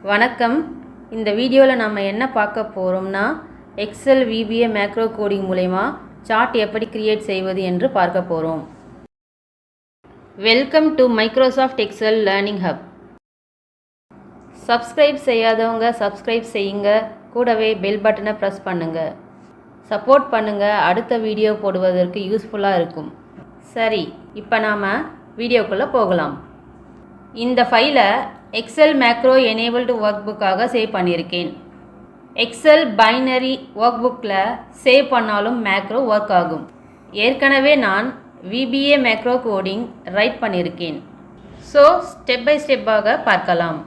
வணக்கம். இந்த வீடியோவில் நம்ம என்ன பார்க்க போகிறோம்னா எக்ஸல் VBA மேக்ரோ கோடிங் மூலமா சார்ட் எப்படி கிரியேட் செய்வது என்று பார்க்க போகிறோம். Welcome to Microsoft Excel learning hub. Subscribe செய்யாதவங்க சப்ஸ்கிரைப் செய்யுங்க, கூடவே பெல் பட்டனை ப்ரெஸ் பண்ணுங்கள். சப்போர்ட் பண்ணுங்கள், அடுத்த வீடியோ போடுவதற்கு யூஸ்ஃபுல்லாக இருக்கும். சரி, இப்போ நாம் வீடியோக்குள்ளே போகலாம். இந்த ஃபைலை எக்ஸல் மேக்ரோ எனேபிள்டு ஒர்க் புக்காக சேவ் பண்ணியிருக்கேன். எக்ஸல் பைனரி ஒர்க் புக்கில் சேவ் பண்ணாலும் மேக்ரோ ஒர்க் ஆகும். ஏற்கனவே நான் VBA மேக்ரோ கோடிங் ரைட் பண்ணியிருக்கேன். ஸோ ஸ்டெப் பை ஸ்டெப்பாக பார்க்கலாம்.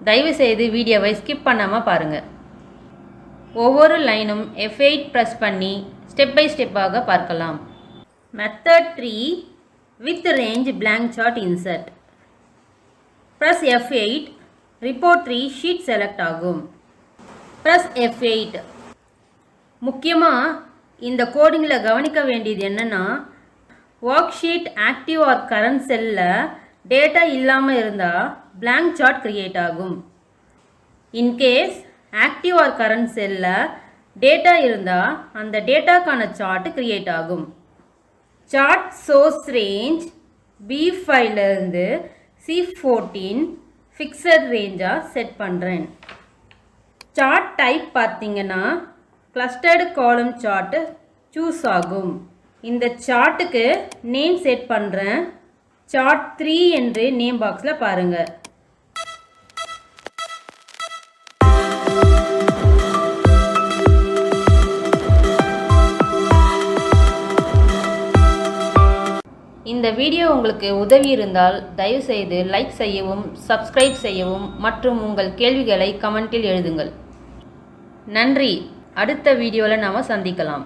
தயவுசெய்து வீடியோவை ஸ்கிப் பண்ணாமல் பாருங்கள். ஒவ்வொரு லைனும் F8 ப்ரெஸ் பண்ணி ஸ்டெப் பை ஸ்டெப்பாக பார்க்கலாம். Method 3 with range blank chart insert. Press F8, report 3 sheet select ஆகும். Press F8. முக்கியமாக இந்த கோடிங்கில் கவனிக்க வேண்டியது என்னென்னா, worksheet active or current செல்லில் டேட்டா இல்லாமல் இருந்தால் blank சார்ட் கிரியேட் ஆகும். இன்கேஸ் ஆக்டிவ் ஆர் கரண்ட் செல்லில் டேட்டா இருந்தால் அந்த டேட்டாக்கான சார்ட் கிரியேட் ஆகும். சார்ட் சோர்ஸ் ரேஞ்ச் B5லேருந்து C14 ஃபிக்ஸட் ரேஞ்சாக செட் பண்ணுறேன். சார்ட் டைப் பார்த்தீங்கன்னா கிளஸ்டர்டு காலம் சார்ட்டு சூஸ் ஆகும். இந்த சார்ட்டுக்கு நேம் செட் பண்ணுறேன். சார்ட் 3 என்று நேம் பாக்ஸில் பாருங்கள். இந்த வீடியோ உங்களுக்கு உதவி இருந்தால் தயவுசெய்து லைக் செய்யவும், சப்ஸ்கிரைப் செய்யவும் மற்றும் உங்கள் கேள்விகளை கமெண்டில் எழுதுங்கள். நன்றி. அடுத்த வீடியோவில் நாம் சந்திக்கலாம்.